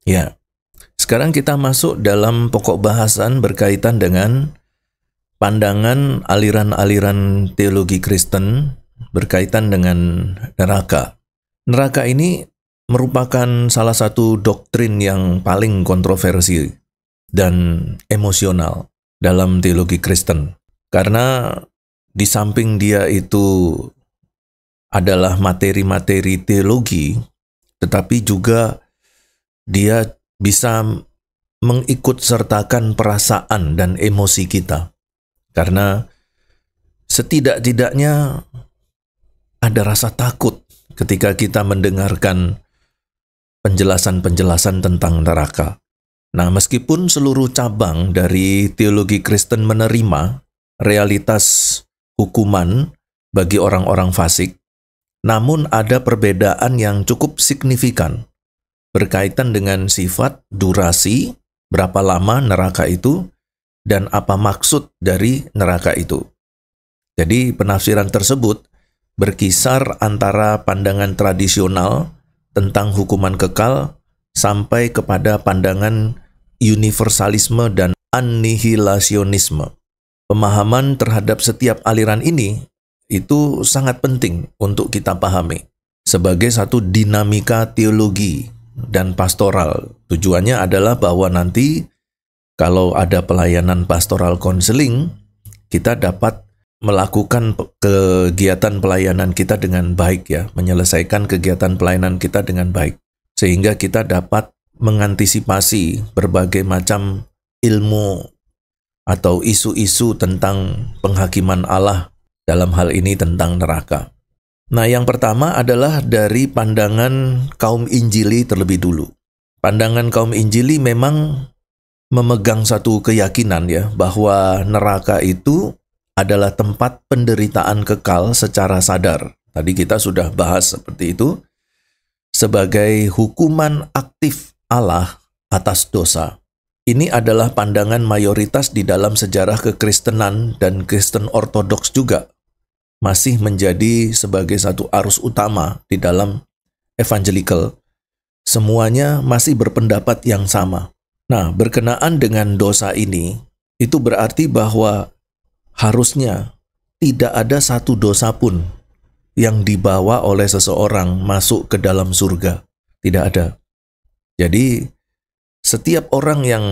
Ya, sekarang kita masuk dalam pokok bahasan berkaitan dengan pandangan aliran-aliran teologi Kristen berkaitan dengan neraka. Neraka ini merupakan salah satu doktrin yang paling kontroversi dan emosional dalam teologi Kristen. Karena di samping dia itu adalah materi-materi teologi, tetapi juga dia bisa mengikut sertakan perasaan dan emosi kita. Karena setidak-tidaknya ada rasa takut ketika kita mendengarkan penjelasan-penjelasan tentang neraka. Nah, meskipun seluruh cabang dari teologi Kristen menerima realitas hukuman bagi orang-orang fasik, namun ada perbedaan yang cukup signifikan berkaitan dengan sifat, durasi, berapa lama neraka itu, dan apa maksud dari neraka itu. Jadi penafsiran tersebut berkisar antara pandangan tradisional tentang hukuman kekal sampai kepada pandangan universalisme dan anihilasionisme. Pemahaman terhadap setiap aliran ini itu sangat penting untuk kita pahami sebagai satu dinamika teologi dan pastoral. Tujuannya adalah bahwa nanti kalau ada pelayanan pastoral konseling, kita dapat melakukan kegiatan pelayanan kita dengan baik ya, menyelesaikan kegiatan pelayanan kita dengan baik. Sehingga kita dapat mengantisipasi berbagai macam ilmu atau isu-isu tentang penghakiman Allah, dalam hal ini tentang neraka. Nah, yang pertama adalah dari pandangan kaum Injili terlebih dulu. Pandangan kaum Injili memang memegang satu keyakinan ya, bahwa neraka itu adalah tempat penderitaan kekal secara sadar. Tadi kita sudah bahas seperti itu, sebagai hukuman aktif Allah atas dosa. Ini adalah pandangan mayoritas di dalam sejarah kekristenan dan Kristen Ortodoks juga. Masih menjadi sebagai satu arus utama di dalam evangelical. Semuanya masih berpendapat yang sama. Nah, berkenaan dengan dosa ini, itu berarti bahwa harusnya tidak ada satu dosa pun yang dibawa oleh seseorang masuk ke dalam surga. Tidak ada. Jadi, setiap orang yang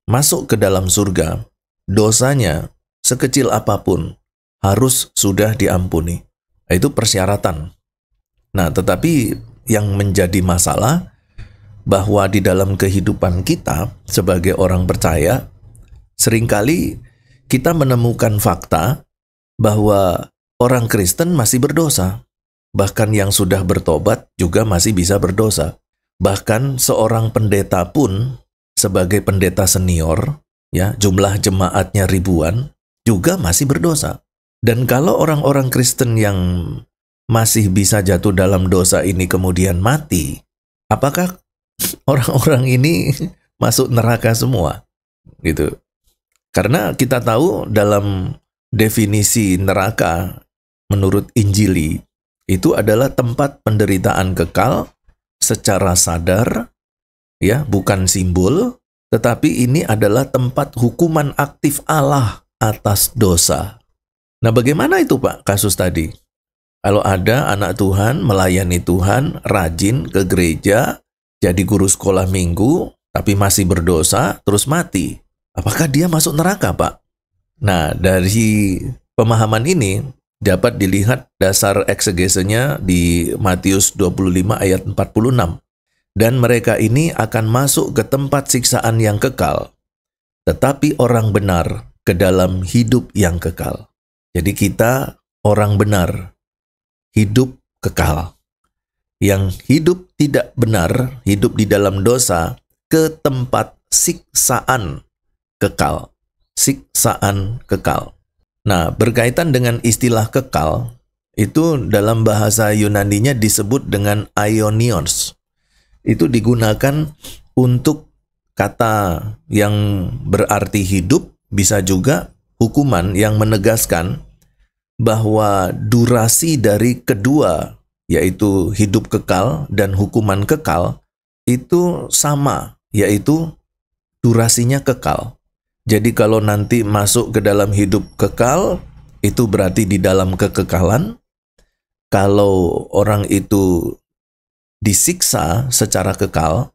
masuk ke dalam surga, dosanya sekecil apapun harus sudah diampuni. Itu persyaratan. Nah, tetapi yang menjadi masalah bahwa di dalam kehidupan kita sebagai orang percaya, seringkali kita menemukan fakta bahwa orang Kristen masih berdosa. Bahkan yang sudah bertobat juga masih bisa berdosa. Bahkan seorang pendeta pun sebagai pendeta senior, ya, jumlah jemaatnya ribuan, juga masih berdosa. Dan kalau orang-orang Kristen yang masih bisa jatuh dalam dosa ini kemudian mati, apakah orang-orang ini masuk neraka semua? Gitu. Karena kita tahu dalam definisi neraka menurut Injili itu adalah tempat penderitaan kekal secara sadar, ya, bukan simbol, tetapi ini adalah tempat hukuman aktif Allah atas dosa. Nah, bagaimana itu Pak kasus tadi? Kalau ada anak Tuhan, melayani Tuhan, rajin ke gereja, jadi guru sekolah minggu, tapi masih berdosa, terus mati. Apakah dia masuk neraka, Pak? Nah, dari pemahaman ini dapat dilihat dasar eksegesenya di Matius 25 ayat 46. Dan mereka ini akan masuk ke tempat siksaan yang kekal, tetapi orang benar ke dalam hidup yang kekal. Jadi kita orang benar, hidup kekal. Yang hidup tidak benar, hidup di dalam dosa, ke tempat siksaan kekal. Siksaan kekal. Nah, berkaitan dengan istilah kekal, itu dalam bahasa Yunaninya disebut dengan aionios. Itu digunakan untuk kata yang berarti hidup, bisa juga hukuman yang menegaskan bahwa durasi dari kedua, yaitu hidup kekal dan hukuman kekal, itu sama yaitu durasinya kekal. Jadi kalau nanti masuk ke dalam hidup kekal, itu berarti di dalam kekekalan. Kalau orang itu disiksa secara kekal,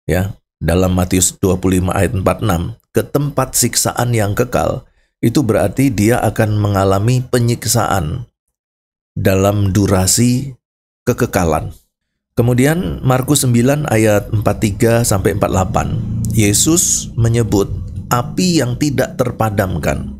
ya, dalam Matius 25 ayat 46, ke tempat siksaan yang kekal, itu berarti dia akan mengalami penyiksaan dalam durasi kekekalan. Kemudian Markus 9 ayat 43 sampai 48, Yesus menyebut api yang tidak terpadamkan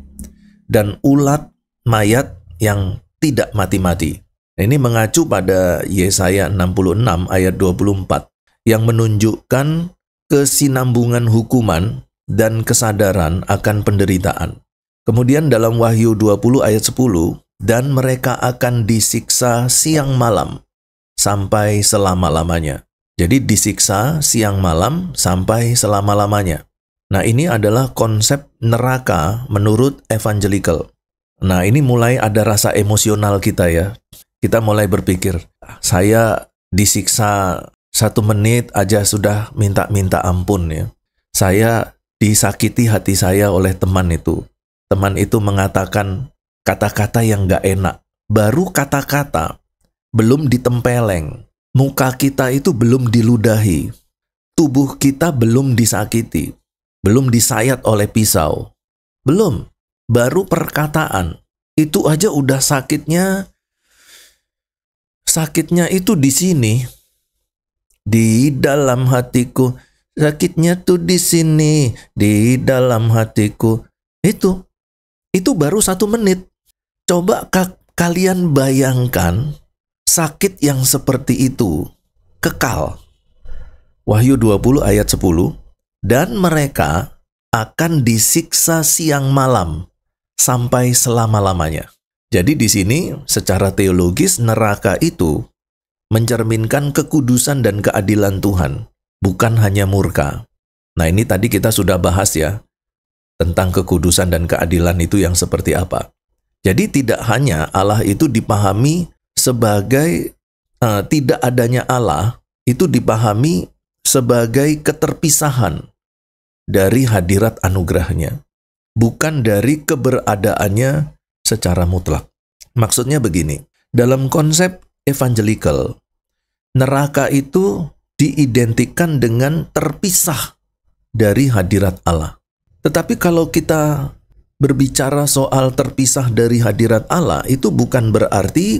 dan ulat mayat yang tidak mati-mati. Ini mengacu pada Yesaya 66 ayat 24 yang menunjukkan kesinambungan hukuman dan kesadaran akan penderitaan. Kemudian dalam Wahyu 20 ayat 10, dan mereka akan disiksa siang malam sampai selama-lamanya. Jadi disiksa siang malam sampai selama-lamanya. Nah, ini adalah konsep neraka menurut evangelical. Nah, ini mulai ada rasa emosional kita ya. Kita mulai berpikir, saya disiksa 1 menit aja sudah minta ampun ya. Saya disakiti hati saya oleh teman itu. Teman itu mengatakan kata-kata yang gak enak. Baru kata-kata, belum ditempeleng. Muka kita itu belum diludahi. Tubuh kita belum disakiti. Belum disayat oleh pisau. Belum. Baru perkataan. Itu aja udah sakitnya. Sakitnya itu di sini. Di dalam hatiku. Sakitnya tuh di sini. Di dalam hatiku. Itu baru 1 menit. Coba kalian bayangkan sakit yang seperti itu kekal. Wahyu 20 ayat 10. Dan mereka akan disiksa siang malam sampai selama-lamanya. Jadi di sini secara teologis neraka itu mencerminkan kekudusan dan keadilan Tuhan, bukan hanya murka. Nah, ini tadi kita sudah bahas ya, tentang kekudusan dan keadilan itu yang seperti apa. Jadi tidak hanya Allah itu dipahami sebagai tidak adanya Allah, itu dipahami sebagai keterpisahan dari hadirat anugerahnya, bukan dari keberadaannya secara mutlak. Maksudnya begini, dalam konsep evangelical, neraka itu diidentikan dengan terpisah dari hadirat Allah. Tetapi kalau kita berbicara soal terpisah dari hadirat Allah, itu bukan berarti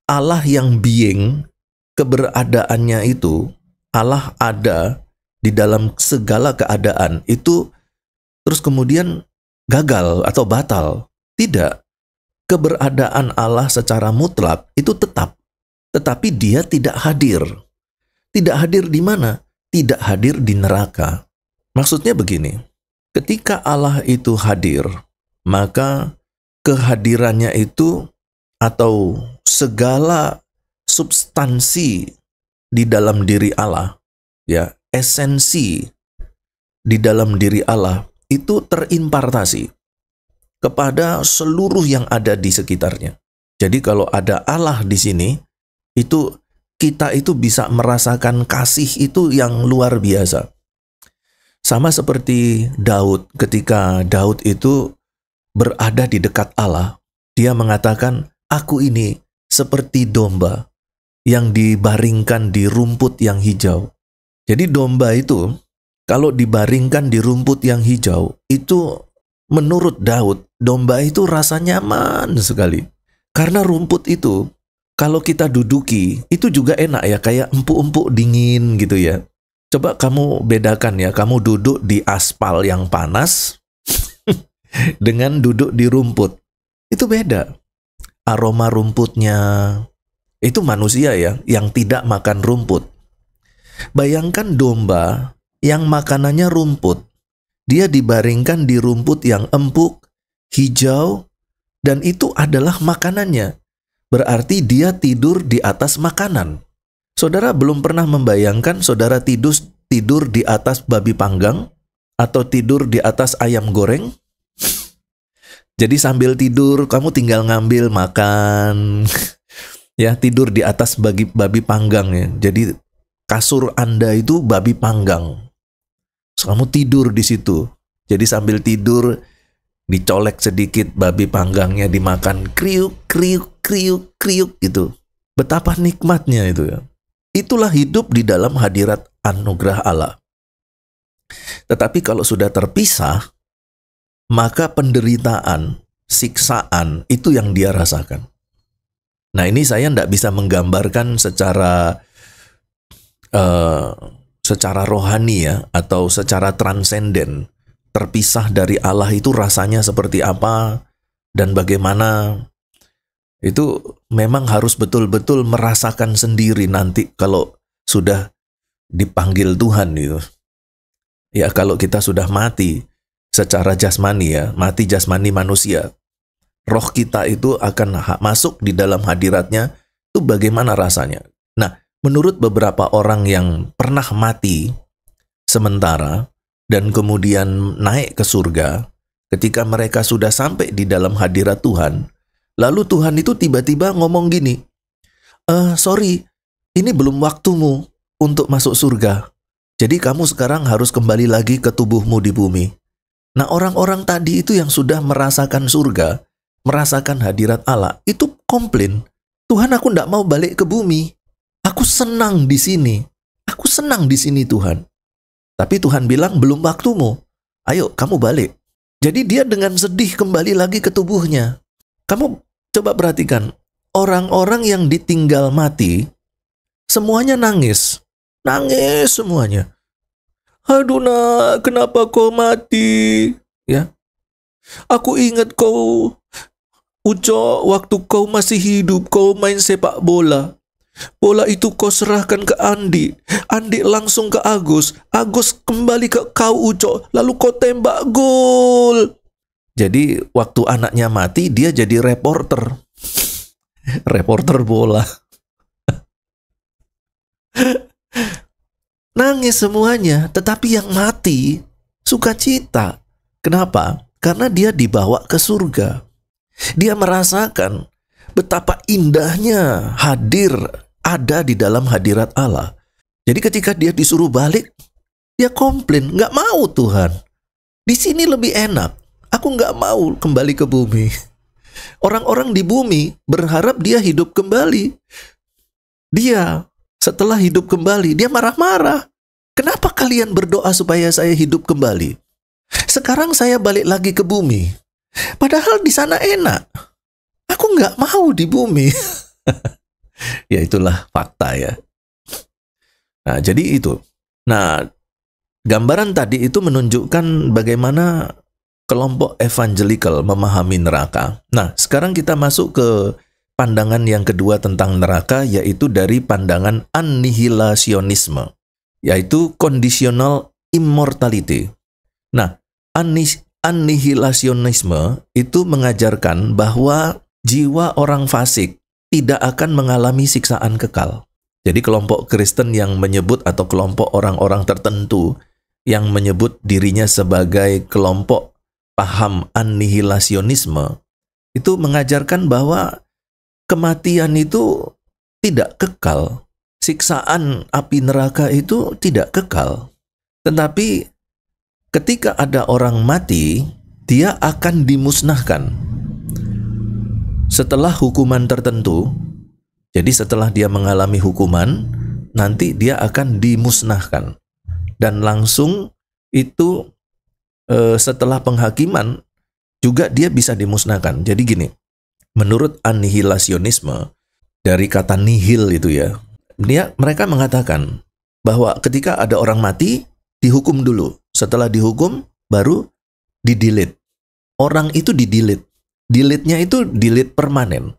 Allah yang being, keberadaannya itu, Allah ada di dalam segala keadaan, itu terus kemudian gagal atau batal. Tidak. Keberadaan Allah secara mutlak itu tetap. Tetapi dia tidak hadir. Tidak hadir di mana? Tidak hadir di neraka. Maksudnya begini, ketika Allah itu hadir, maka kehadirannya itu atau segala substansi di dalam diri Allah, ya, esensi di dalam diri Allah itu terimpartasi kepada seluruh yang ada di sekitarnya. Jadi kalau ada Allah di sini, itu kita itu bisa merasakan kasih itu yang luar biasa. Sama seperti Daud, ketika Daud itu berada di dekat Allah, dia mengatakan, aku ini seperti domba yang dibaringkan di rumput yang hijau. Jadi domba itu, kalau dibaringkan di rumput yang hijau, itu menurut Daud, domba itu rasa nyaman sekali. Karena rumput itu, kalau kita duduki, itu juga enak ya, kayak empuk-empuk dingin gitu ya. Coba kamu bedakan ya, kamu duduk di aspal yang panas dengan duduk di rumput. Itu beda. Aroma rumputnya, itu manusia ya, yang tidak makan rumput. Bayangkan domba yang makanannya rumput. Dia dibaringkan di rumput yang empuk, hijau, dan itu adalah makanannya. Berarti dia tidur di atas makanan. Saudara belum pernah membayangkan saudara tidur di atas babi panggang atau tidur di atas ayam goreng? Jadi sambil tidur kamu tinggal ngambil makan. Ya, tidur di atas babi panggang ya. Jadi kasur Anda itu babi panggang. Kamu tidur di situ. Jadi sambil tidur, dicolek sedikit babi panggangnya, dimakan kriuk, kriuk, kriuk, kriuk gitu. Betapa nikmatnya itu ya. Itulah hidup di dalam hadirat anugerah Allah. Tetapi kalau sudah terpisah, maka penderitaan, siksaan itu yang dia rasakan. Nah, ini saya tidak bisa menggambarkan secara rohani ya, atau secara transenden. Terpisah dari Allah itu rasanya seperti apa dan bagaimana. Itu memang harus betul-betul merasakan sendiri nanti kalau sudah dipanggil Tuhan gitu. Ya, kalau kita sudah mati secara jasmani ya, mati jasmani manusia, roh kita itu akan masuk di dalam hadiratnya, itu bagaimana rasanya. Nah, menurut beberapa orang yang pernah mati sementara dan kemudian naik ke surga, ketika mereka sudah sampai di dalam hadirat Tuhan, lalu Tuhan itu tiba-tiba ngomong gini, sorry, ini belum waktumu untuk masuk surga. Jadi kamu sekarang harus kembali lagi ke tubuhmu di bumi. Nah, orang-orang tadi itu yang sudah merasakan surga, merasakan hadirat Allah, itu komplain, Tuhan, aku tidak mau balik ke bumi. Aku senang di sini. Aku senang di sini, Tuhan. Tapi Tuhan bilang, belum waktumu. Ayo, kamu balik. Jadi dia dengan sedih kembali lagi ke tubuhnya. Kamu coba perhatikan, orang-orang yang ditinggal mati, semuanya nangis. Nangis semuanya. Aduh nak, kenapa kau mati? Ya, aku ingat kau, Uco, waktu kau masih hidup, kau main sepak bola. Bola itu kau serahkan ke Andi. Andi langsung ke Agus. Agus kembali ke kau, Uco. Lalu kau tembak gol. Jadi waktu anaknya mati, dia jadi reporter. Reporter bola. Nangis semuanya, tetapi yang mati sukacita. Kenapa? Karena dia dibawa ke surga. Dia merasakan betapa indahnya hadir ada di dalam hadirat Allah. Jadi ketika dia disuruh balik, dia komplain, nggak mau Tuhan. Di sini lebih enak. Aku nggak mau kembali ke bumi. Orang-orang di bumi berharap dia hidup kembali. Dia setelah hidup kembali, dia marah-marah. Kenapa kalian berdoa supaya saya hidup kembali? Sekarang saya balik lagi ke bumi. Padahal di sana enak. Aku nggak mau di bumi. Ya itulah fakta ya. Nah, jadi itu. Nah, gambaran tadi itu menunjukkan bagaimana kelompok evangelical memahami neraka. Nah, sekarang kita masuk ke pandangan yang kedua tentang neraka, yaitu dari pandangan anihilasionisme, yaitu conditional immortality. Nah, anihilasionisme itu mengajarkan bahwa jiwa orang fasik tidak akan mengalami siksaan kekal. Jadi kelompok Kristen yang menyebut, atau kelompok orang-orang tertentu yang menyebut dirinya sebagai kelompok paham anihilasionisme, itu mengajarkan bahwa kematian itu tidak kekal. Siksaan api neraka itu tidak kekal. Tetapi ketika ada orang mati, dia akan dimusnahkan setelah hukuman tertentu. Jadi setelah dia mengalami hukuman, nanti dia akan dimusnahkan. Dan langsung itu setelah penghakiman juga dia bisa dimusnahkan. Jadi gini, menurut anihilasionisme, dari kata nihil itu ya, mereka mengatakan bahwa ketika ada orang mati, dihukum dulu. Setelah dihukum, baru di-delete. Orang itu di-delete. Delete-nya itu delete permanen.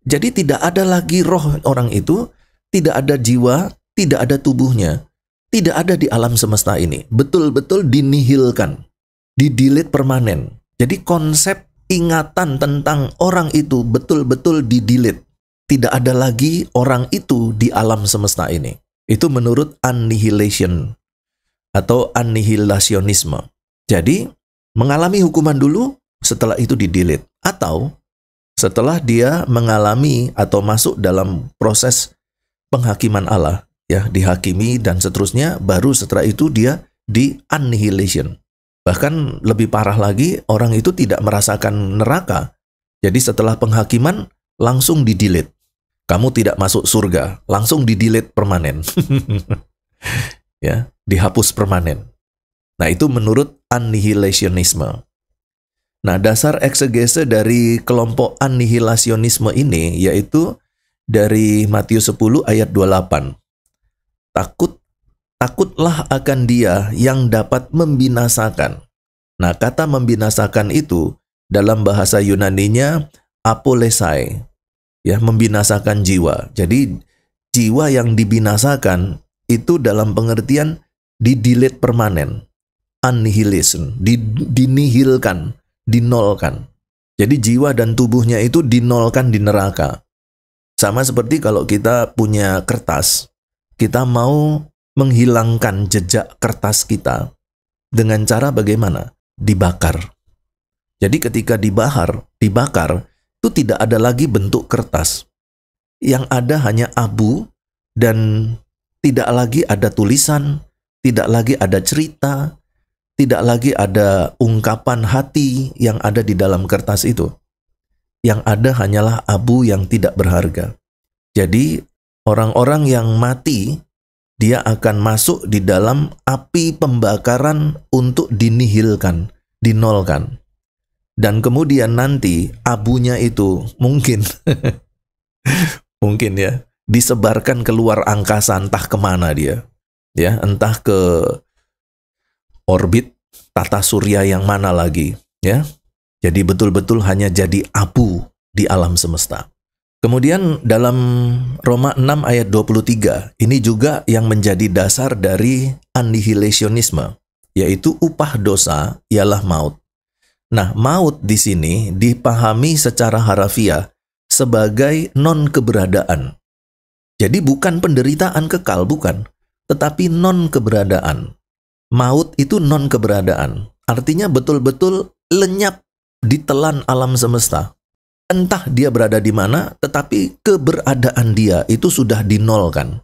Jadi tidak ada lagi roh orang itu, tidak ada jiwa, tidak ada tubuhnya, tidak ada di alam semesta ini. Betul-betul dinihilkan, di-delete permanen. Jadi konsep ingatan tentang orang itu betul-betul di-delete. Tidak ada lagi orang itu di alam semesta ini. Itu menurut annihilation atau anihilasionisme. Jadi mengalami hukuman dulu, setelah itu di-delete. Atau setelah dia mengalami atau masuk dalam proses penghakiman Allah, ya, dihakimi dan seterusnya, baru setelah itu dia di annihilation. Bahkan lebih parah lagi, orang itu tidak merasakan neraka. Jadi setelah penghakiman, langsung di-delete. Kamu tidak masuk surga, langsung di-delete permanen. Ya, dihapus permanen. Nah, itu menurut annihilationisme. Nah, dasar eksegese dari kelompok annihilationisme ini yaitu dari Matius 10 ayat 28. Takutlah akan Dia yang dapat membinasakan. Nah, kata membinasakan itu dalam bahasa Yunaninya apolesai, ya, membinasakan jiwa. Jadi jiwa yang dibinasakan itu dalam pengertian di-delete permanen, annihilation, dinihilkan, dinolkan. Jadi jiwa dan tubuhnya itu dinolkan di neraka. Sama seperti kalau kita punya kertas, kita mau menghilangkan jejak kertas kita dengan cara bagaimana? Dibakar. Jadi ketika dibakar, itu tidak ada lagi bentuk kertas. Yang ada hanya abu dan tidak lagi ada tulisan, tidak lagi ada cerita, tidak lagi ada ungkapan hati yang ada di dalam kertas itu. Yang ada hanyalah abu yang tidak berharga. Jadi orang-orang yang mati, dia akan masuk di dalam api pembakaran untuk dinihilkan, dinolkan. Dan kemudian nanti abunya itu mungkin mungkin ya disebarkan keluar angkasa, entah kemana dia, ya, entah ke orbit tata surya yang mana lagi, ya. Jadi betul-betul hanya jadi abu di alam semesta. Kemudian dalam Roma 6 ayat 23, ini juga yang menjadi dasar dari annihilationisme, yaitu upah dosa ialah maut. Nah, maut di sini dipahami secara harafiah sebagai non-keberadaan. Jadi bukan penderitaan kekal, bukan, tetapi non-keberadaan. Maut itu non-keberadaan, artinya betul-betul lenyap ditelan alam semesta. Entah dia berada di mana, tetapi keberadaan dia itu sudah dinolkan.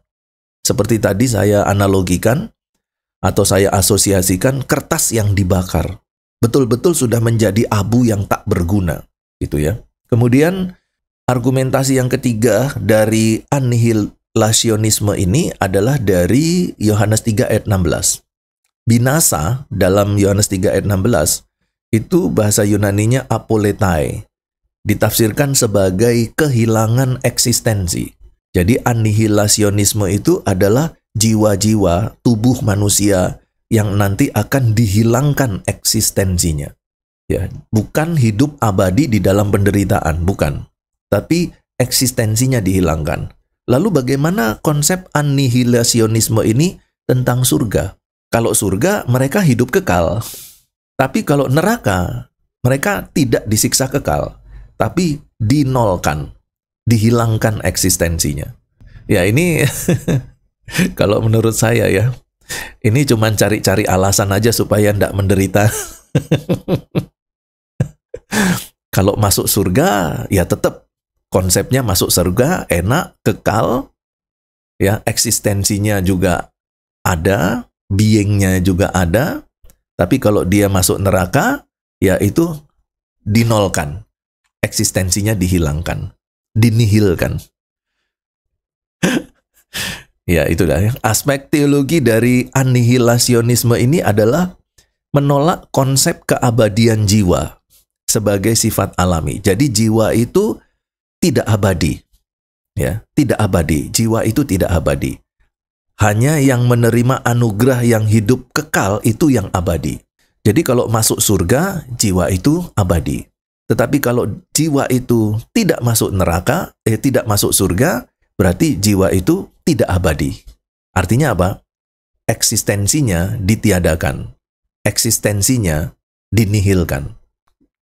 Seperti tadi saya analogikan, atau saya asosiasikan kertas yang dibakar. Betul-betul sudah menjadi abu yang tak berguna, gitu ya. Kemudian argumentasi yang ketiga dari annihilationisme ini adalah dari Yohanes 3 ayat 16. Binasa dalam Yohanes 3 ayat 16 itu bahasa Yunaninya apoletai, ditafsirkan sebagai kehilangan eksistensi. Jadi annihilationisme itu adalah jiwa-jiwa tubuh manusia yang nanti akan dihilangkan eksistensinya. Ya, bukan hidup abadi di dalam penderitaan, bukan. Tapi eksistensinya dihilangkan. Lalu bagaimana konsep annihilationisme ini tentang surga? Kalau surga mereka hidup kekal. Tapi kalau neraka mereka tidak disiksa kekal, tapi dinolkan, dihilangkan eksistensinya. Ya, ini kalau menurut saya ya, ini cuma cari-cari alasan aja supaya tidak menderita. Kalau masuk surga, ya tetap konsepnya masuk surga, enak, kekal, ya, eksistensinya juga ada, beingnya juga ada. Tapi kalau dia masuk neraka, ya itu dinolkan, eksistensinya dihilangkan, dinihilkan. Ya, itulah ya. Aspek teologi dari annihilationisme ini adalah menolak konsep keabadian jiwa sebagai sifat alami. Jadi jiwa itu tidak abadi. Ya, tidak abadi. Jiwa itu tidak abadi. Hanya yang menerima anugerah yang hidup kekal itu yang abadi. Jadi kalau masuk surga, jiwa itu abadi. Tetapi kalau jiwa itu tidak masuk neraka, tidak masuk surga, berarti jiwa itu tidak abadi. Artinya apa? Eksistensinya ditiadakan. Eksistensinya dinihilkan.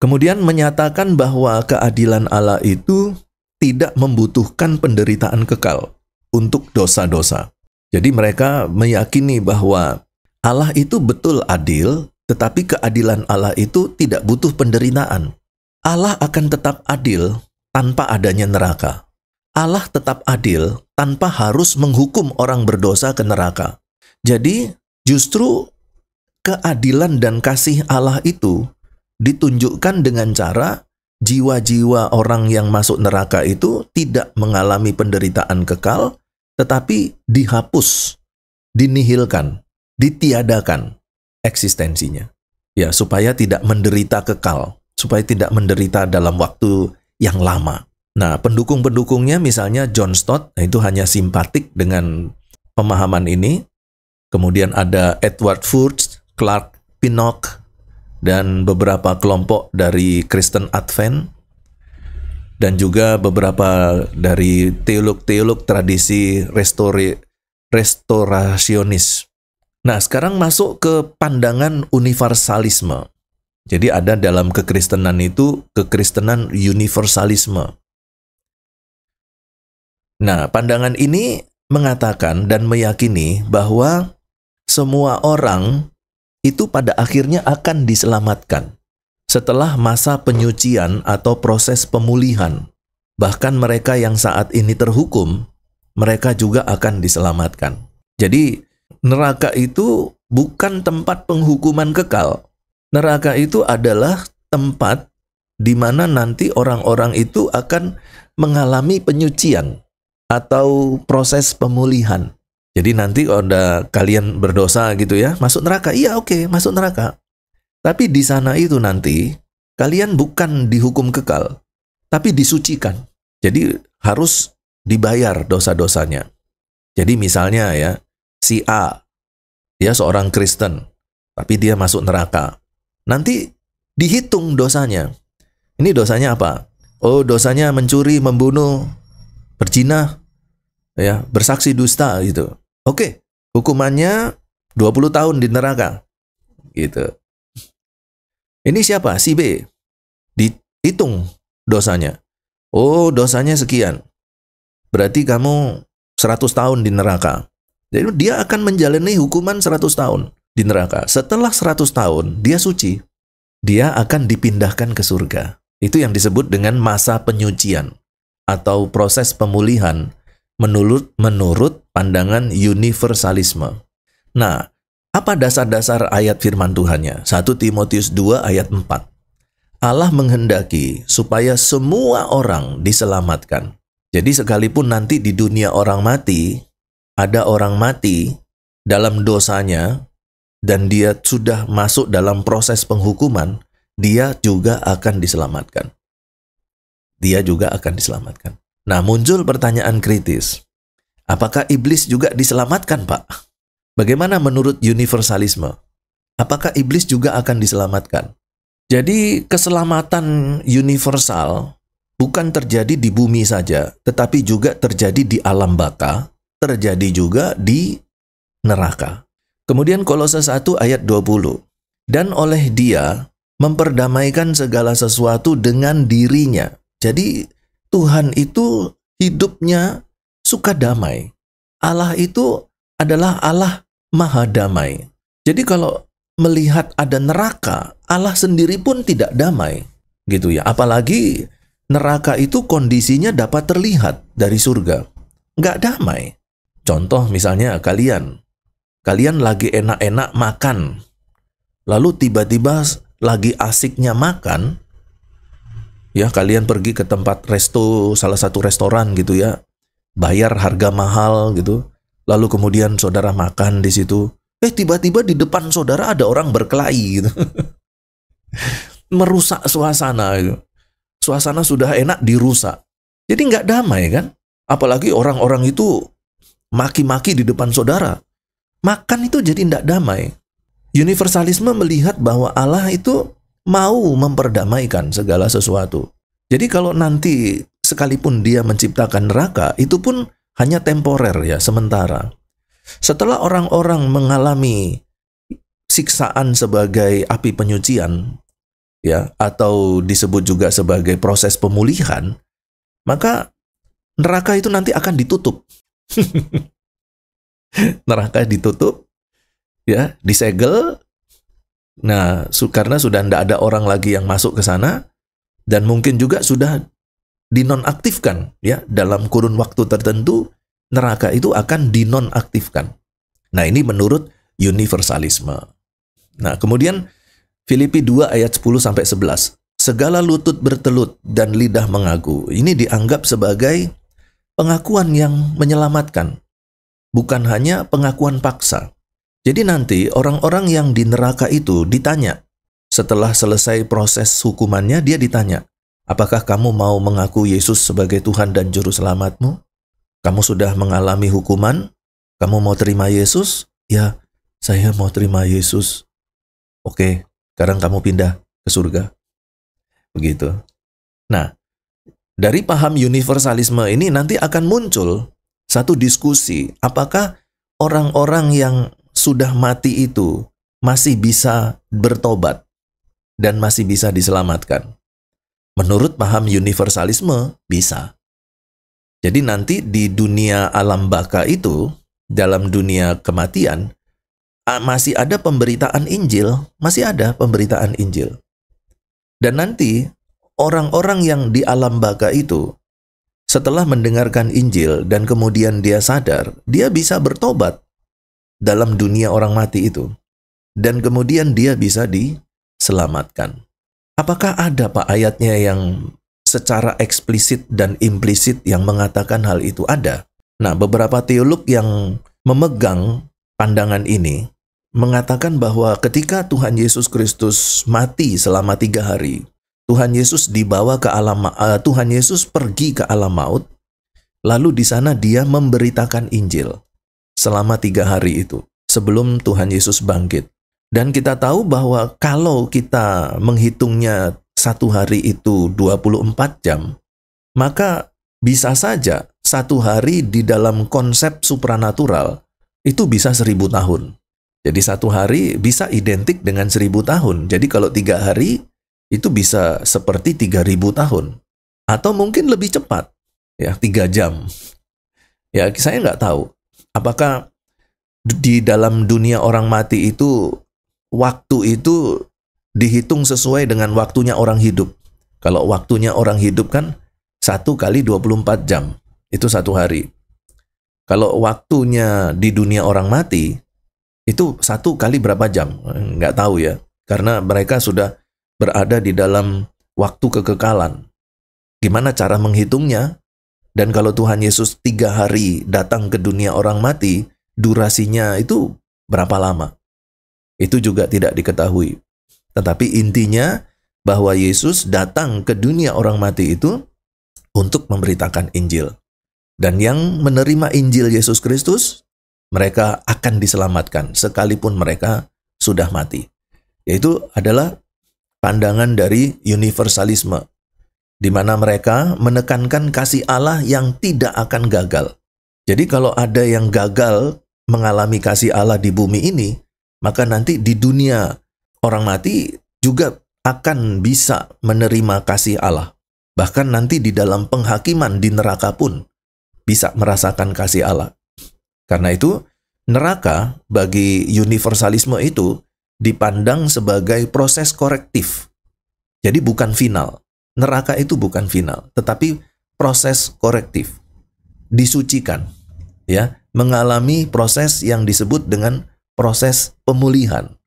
Kemudian menyatakan bahwa keadilan Allah itu tidak membutuhkan penderitaan kekal untuk dosa-dosa. Jadi mereka meyakini bahwa Allah itu betul adil, tetapi keadilan Allah itu tidak butuh penderitaan. Allah akan tetap adil tanpa adanya neraka. Allah tetap adil tanpa harus menghukum orang berdosa ke neraka. Jadi justru keadilan dan kasih Allah itu ditunjukkan dengan cara jiwa-jiwa orang yang masuk neraka itu tidak mengalami penderitaan kekal, tetapi dihapus, dinihilkan, ditiadakan eksistensinya. Ya, supaya tidak menderita kekal, supaya tidak menderita dalam waktu yang lama. Nah, pendukung-pendukungnya misalnya John Stott, itu hanya simpatik dengan pemahaman ini. Kemudian ada Edward Furch, Clark Pinnock, dan beberapa kelompok dari Kristen Advent, dan juga beberapa dari teolog-teolog tradisi restorasionis. Nah, sekarang masuk ke pandangan universalisme. Jadi ada dalam kekristenan itu kekristenan universalisme. Nah, pandangan ini mengatakan dan meyakini bahwa semua orang itu pada akhirnya akan diselamatkan setelah masa penyucian atau proses pemulihan. Bahkan mereka yang saat ini terhukum, mereka juga akan diselamatkan. Jadi, neraka itu bukan tempat penghukuman kekal. Neraka itu adalah tempat di mana nanti orang-orang itu akan mengalami penyucian atau proses pemulihan. Jadi nanti kalau kalian berdosa gitu ya, masuk neraka. Iya, oke, masuk neraka. Tapi di sana itu nanti kalian bukan dihukum kekal, tapi disucikan. Jadi harus dibayar dosa-dosanya. Jadi misalnya ya, si A, dia seorang Kristen, tapi dia masuk neraka. Nanti dihitung dosanya. Ini dosanya apa? Oh, dosanya mencuri, membunuh, berzina, ya, bersaksi dusta gitu. Oke, hukumannya 20 tahun di neraka. Gitu. Ini siapa? Si B. Dihitung dosanya. Oh, dosanya sekian. Berarti kamu 100 tahun di neraka. Jadi dia akan menjalani hukuman 100 tahun di neraka. Setelah 100 tahun, dia suci. Dia akan dipindahkan ke surga. Itu yang disebut dengan masa penyucian atau proses pemulihan menurut pandangan universalisme. Nah, apa dasar-dasar ayat firman Tuhannya? 1 Timotius 2 ayat 4. Allah menghendaki supaya semua orang diselamatkan. Jadi sekalipun nanti di dunia orang mati, ada orang mati dalam dosanya, dan dia sudah masuk dalam proses penghukuman, dia juga akan diselamatkan. Dia juga akan diselamatkan. Nah, muncul pertanyaan kritis. Apakah iblis juga diselamatkan, Pak? Bagaimana menurut universalisme? Apakah iblis juga akan diselamatkan? Jadi, keselamatan universal bukan terjadi di bumi saja, tetapi juga terjadi di alam baka, terjadi juga di neraka. Kemudian Kolose 1 ayat 20. Dan oleh dia memperdamaikan segala sesuatu dengan dirinya. Jadi Tuhan itu hidupnya suka damai. Allah itu adalah Allah maha damai. Jadi kalau melihat ada neraka, Allah sendiri pun tidak damai. Gitu ya. Apalagi neraka itu kondisinya dapat terlihat dari surga. Nggak damai. Contoh misalnya kalian lagi enak-enak makan. Lalu tiba-tiba lagi asiknya makan, ya kalian pergi ke tempat salah satu restoran gitu ya, bayar harga mahal gitu, lalu kemudian saudara makan di situ, tiba-tiba di depan saudara ada orang berkelahi gitu. Merusak suasana gitu. Suasana sudah enak dirusak. Jadi nggak damai kan? Apalagi orang-orang itu maki-maki di depan saudara. Makan itu jadi nggak damai. Universalisme melihat bahwa Allah itu mau memperdamaikan segala sesuatu. Jadi kalau nanti sekalipun dia menciptakan neraka, itu pun hanya temporer ya, sementara. Setelah orang-orang mengalami siksaan sebagai api penyucian, ya, atau disebut juga sebagai proses pemulihan, maka neraka itu nanti akan ditutup. Neraka ditutup, ya, disegel. Nah, karena sudah tidak ada orang lagi yang masuk ke sana, dan mungkin juga sudah dinonaktifkan, ya, dalam kurun waktu tertentu, neraka itu akan dinonaktifkan. Nah, ini menurut universalisme. Nah, kemudian Filipi 2 ayat 10-11. Segala lutut bertelut dan lidah mengaku. Ini dianggap sebagai pengakuan yang menyelamatkan, bukan hanya pengakuan paksa. Jadi nanti orang-orang yang di neraka itu ditanya, setelah selesai proses hukumannya, dia ditanya, apakah kamu mau mengaku Yesus sebagai Tuhan dan Juru Selamatmu? Kamu sudah mengalami hukuman? Kamu mau terima Yesus? Ya, saya mau terima Yesus. Oke, sekarang kamu pindah ke surga. Begitu. Nah, dari paham universalisme ini nanti akan muncul satu diskusi, apakah orang-orang yang sudah mati itu masih bisa bertobat dan masih bisa diselamatkan? Menurut paham universalisme, bisa. Jadi nanti di dunia alam baka itu, dalam dunia kematian, masih ada pemberitaan Injil, masih ada pemberitaan Injil. Dan nanti orang-orang yang di alam baka itu, setelah mendengarkan Injil dan kemudian dia sadar, dia bisa bertobat dalam dunia orang mati itu. Dan kemudian dia bisa diselamatkan. Apakah ada Pak ayatnya yang secara eksplisit dan implisit yang mengatakan hal itu? Ada. Nah, beberapa teolog yang memegang pandangan ini mengatakan bahwa ketika Tuhan Yesus Kristus mati selama 3 hari, Tuhan Yesus dibawa ke Tuhan Yesus pergi ke alam maut, lalu di sana dia memberitakan Injil selama 3 hari itu sebelum Tuhan Yesus bangkit. Dan kita tahu bahwa kalau kita menghitungnya 1 hari itu 24 jam, maka bisa saja 1 hari di dalam konsep supranatural itu bisa 1000 tahun. Jadi 1 hari bisa identik dengan 1000 tahun. Jadi kalau 3 hari itu bisa seperti 3000 tahun. Atau mungkin lebih cepat, ya 3 jam. Ya saya nggak tahu. Apakah di dalam dunia orang mati itu, waktu itu dihitung sesuai dengan waktunya orang hidup. Kalau waktunya orang hidup kan 1 kali 24 jam. Itu 1 hari. Kalau waktunya di dunia orang mati, itu 1 kali berapa jam? Nggak tahu ya. Karena mereka sudah berada di dalam waktu kekekalan. Gimana cara menghitungnya? Dan kalau Tuhan Yesus 3 hari datang ke dunia orang mati, durasinya itu berapa lama? Itu juga tidak diketahui. Tetapi intinya bahwa Yesus datang ke dunia orang mati itu untuk memberitakan Injil. Dan yang menerima Injil Yesus Kristus, mereka akan diselamatkan sekalipun mereka sudah mati. Yaitu adalah pandangan dari universalisme, di mana mereka menekankan kasih Allah yang tidak akan gagal. Jadi kalau ada yang gagal mengalami kasih Allah di bumi ini, maka nanti di dunia orang mati juga akan bisa menerima kasih Allah. Bahkan nanti di dalam penghakiman di neraka pun bisa merasakan kasih Allah. Karena itu, neraka bagi universalisme itu dipandang sebagai proses korektif. Jadi bukan final. Neraka itu bukan final, tetapi proses korektif. Disucikan, ya, mengalami proses yang disebut dengan proses pemulihan.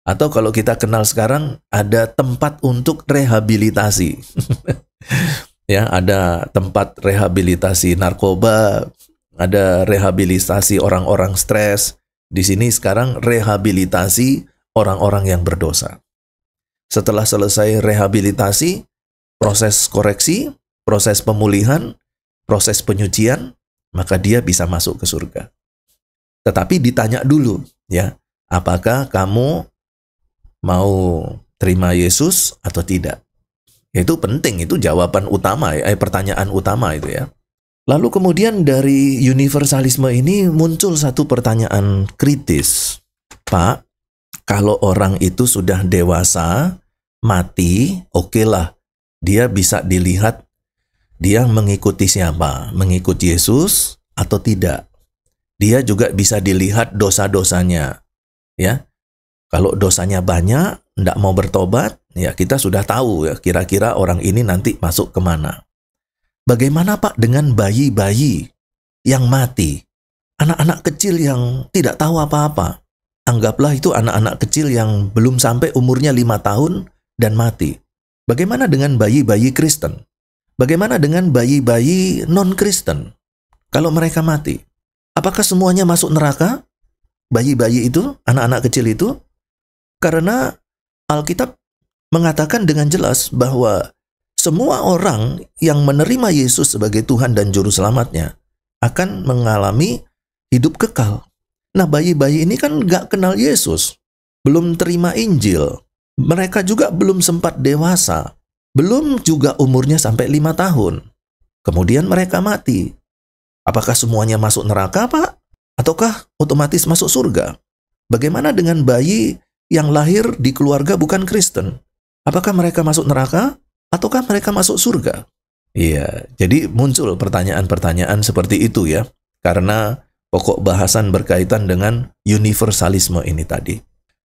Atau kalau kita kenal sekarang, ada tempat untuk rehabilitasi. Ya, ada tempat rehabilitasi narkoba, ada rehabilitasi orang-orang stres. Di sini sekarang rehabilitasi orang-orang yang berdosa. Setelah selesai rehabilitasi, proses koreksi, proses pemulihan, proses penyucian, maka dia bisa masuk ke surga. Tetapi ditanya dulu, ya, apakah kamu mau terima Yesus atau tidak? Itu penting, itu jawaban utama, pertanyaan utama itu ya. Lalu kemudian dari universalisme ini muncul satu pertanyaan kritis. Pak, kalau orang itu sudah dewasa, mati, oke lah, dia bisa dilihat dia mengikuti siapa, mengikuti Yesus atau tidak. Dia juga bisa dilihat dosa-dosanya, ya. Kalau dosanya banyak, tidak mau bertobat, ya kita sudah tahu ya kira-kira orang ini nanti masuk kemana. Bagaimana Pak dengan bayi-bayi yang mati? Anak-anak kecil yang tidak tahu apa-apa. anggaplah itu anak-anak kecil yang belum sampai umurnya 5 tahun dan mati. Bagaimana dengan bayi-bayi Kristen? Bagaimana dengan bayi-bayi non-Kristen? Kalau mereka mati, apakah semuanya masuk neraka? Bayi-bayi itu, anak-anak kecil itu? Karena Alkitab mengatakan dengan jelas bahwa semua orang yang menerima Yesus sebagai Tuhan dan Juru Selamatnya akan mengalami hidup kekal. Nah, bayi-bayi ini kan nggak kenal Yesus, belum terima Injil. Mereka juga belum sempat dewasa, belum juga umurnya sampai 5 tahun. Kemudian mereka mati. Apakah semuanya masuk neraka, Pak? Ataukah otomatis masuk surga? Bagaimana dengan bayi yang lahir di keluarga bukan Kristen? Apakah mereka masuk neraka? Ataukah mereka masuk surga? Iya, jadi muncul pertanyaan-pertanyaan seperti itu ya. Karena pokok bahasan berkaitan dengan universalisme ini tadi.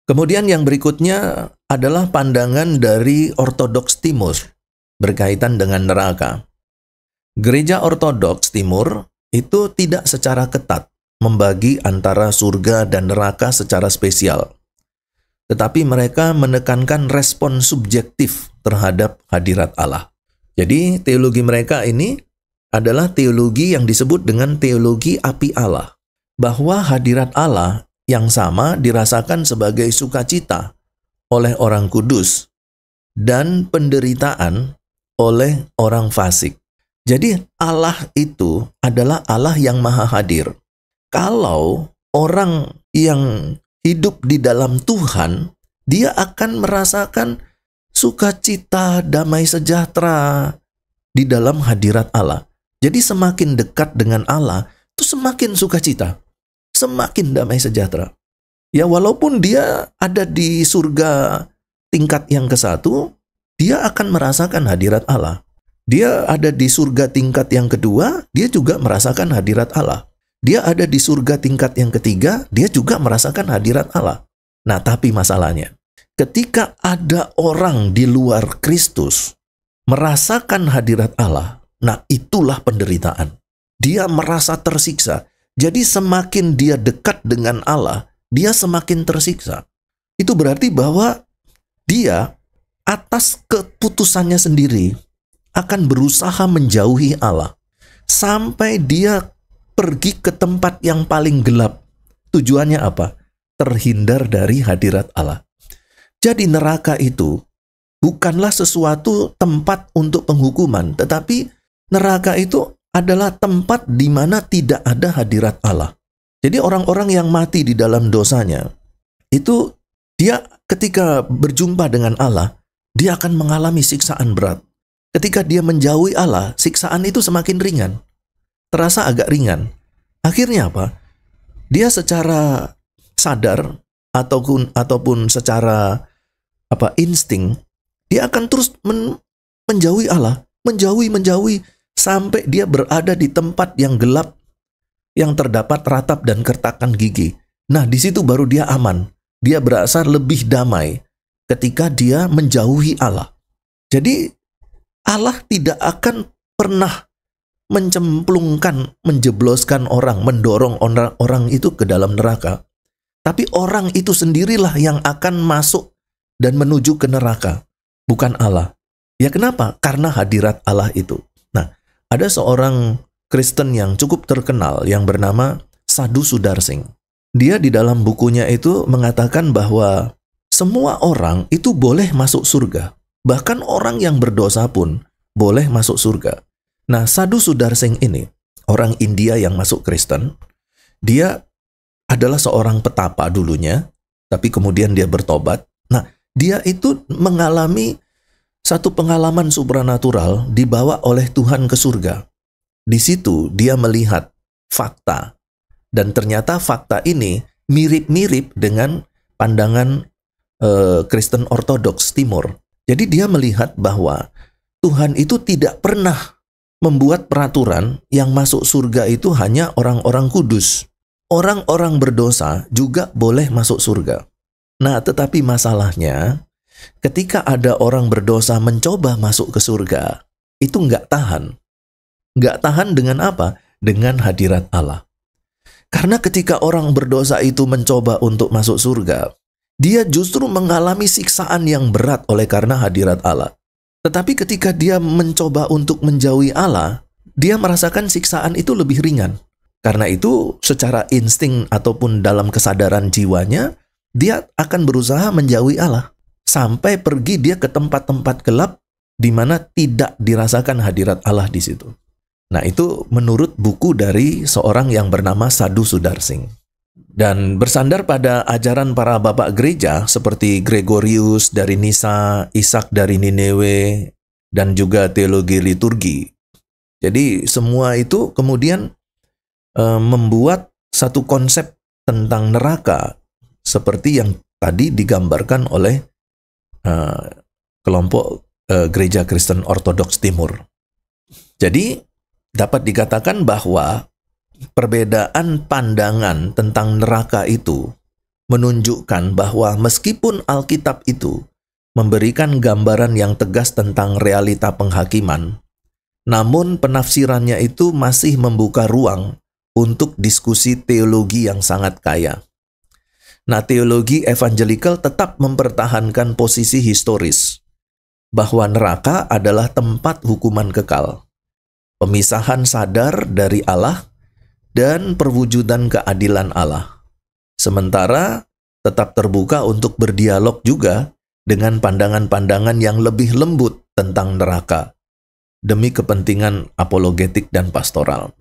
Kemudian yang berikutnya adalah pandangan dari Ortodoks Timur berkaitan dengan neraka. Gereja Ortodoks Timur itu tidak secara ketat membagi antara surga dan neraka secara spesial. Tetapi mereka menekankan respon subjektif terhadap hadirat Allah. Jadi teologi mereka ini adalah teologi yang disebut dengan teologi api Allah. Bahwa hadirat Allah yang sama dirasakan sebagai sukacita oleh orang kudus dan penderitaan oleh orang fasik. Jadi Allah itu adalah Allah yang maha hadir. Kalau orang yang hidup di dalam Tuhan, dia akan merasakan sukacita, damai sejahtera di dalam hadirat Allah. Jadi semakin dekat dengan Allah, itu semakin sukacita, semakin damai sejahtera. Ya walaupun dia ada di surga tingkat yang ke-1, dia akan merasakan hadirat Allah. Dia ada di surga tingkat yang kedua, dia juga merasakan hadirat Allah. Dia ada di surga tingkat yang ketiga, dia juga merasakan hadirat Allah. Nah, tapi masalahnya, ketika ada orang di luar Kristus merasakan hadirat Allah, nah itulah penderitaan. Dia merasa tersiksa. Jadi semakin dia dekat dengan Allah, dia semakin tersiksa. Itu berarti bahwa dia atas keputusannya sendiri akan berusaha menjauhi Allah. Sampai dia pergi ke tempat yang paling gelap. Tujuannya apa? Terhindar dari hadirat Allah. Jadi neraka itu bukanlah sesuatu tempat untuk penghukuman, tetapi neraka itu adalah tempat di mana tidak ada hadirat Allah. Jadi orang-orang yang mati di dalam dosanya, itu dia ketika berjumpa dengan Allah, dia akan mengalami siksaan berat. Ketika dia menjauhi Allah, siksaan itu semakin ringan. Terasa agak ringan. Akhirnya apa? Dia secara sadar ataupun secara insting, dia akan terus menjauhi Allah, menjauhi sampai dia berada di tempat yang gelap yang terdapat ratap dan kertakan gigi. Nah, di situ baru dia aman. Dia berasa lebih damai ketika dia menjauhi Allah. Jadi Allah tidak akan pernah menjebloskan orang, mendorong orang itu ke dalam neraka. Tapi orang itu sendirilah yang akan masuk dan menuju ke neraka, bukan Allah. Ya kenapa? Karena hadirat Allah itu. Nah, ada seorang Kristen yang cukup terkenal yang bernama Sadhu Sudarsing. Dia di dalam bukunya itu mengatakan bahwa semua orang itu boleh masuk surga. Bahkan orang yang berdosa pun boleh masuk surga. Nah, Sadhu Sudarsing ini, orang India yang masuk Kristen, dia adalah seorang petapa dulunya, tapi kemudian dia bertobat. Nah, dia itu mengalami satu pengalaman supranatural dibawa oleh Tuhan ke surga. Di situ dia melihat fakta, dan ternyata fakta ini mirip-mirip dengan pandangan Kristen Ortodoks Timur. Jadi dia melihat bahwa Tuhan itu tidak pernah membuat peraturan yang masuk surga itu hanya orang-orang kudus. Orang-orang berdosa juga boleh masuk surga. Nah, tetapi masalahnya, ketika ada orang berdosa mencoba masuk ke surga, itu nggak tahan. Nggak tahan dengan apa? Dengan hadirat Allah. Karena ketika orang berdosa itu mencoba untuk masuk surga, dia justru mengalami siksaan yang berat oleh karena hadirat Allah. Tetapi ketika dia mencoba untuk menjauhi Allah, dia merasakan siksaan itu lebih ringan. Karena itu secara insting ataupun dalam kesadaran jiwanya, dia akan berusaha menjauhi Allah. Sampai pergi dia ke tempat-tempat gelap di mana tidak dirasakan hadirat Allah di situ. Nah, itu menurut buku dari seorang yang bernama Sadhu Sudarsing. Dan bersandar pada ajaran para bapak gereja seperti Gregorius dari Nisa, Ishak dari Nineveh, dan juga teologi liturgi. Jadi semua itu kemudian membuat satu konsep tentang neraka seperti yang tadi digambarkan oleh kelompok Gereja Kristen Ortodoks Timur. Jadi dapat dikatakan bahwa perbedaan pandangan tentang neraka itu menunjukkan bahwa meskipun Alkitab itu memberikan gambaran yang tegas tentang realita penghakiman, namun penafsirannya itu masih membuka ruang untuk diskusi teologi yang sangat kaya. Nah, teologi evangelikal tetap mempertahankan posisi historis bahwa neraka adalah tempat hukuman kekal, pemisahan sadar dari Allah, dan perwujudan keadilan Allah. Sementara tetap terbuka untuk berdialog juga dengan pandangan-pandangan yang lebih lembut tentang neraka demi kepentingan apologetik dan pastoral.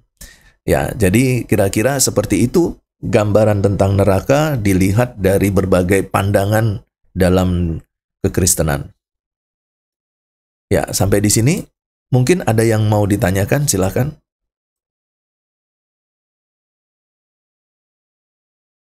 Ya, jadi kira-kira seperti itu gambaran tentang neraka dilihat dari berbagai pandangan dalam kekristenan. Ya, sampai di sini mungkin ada yang mau ditanyakan, silakan.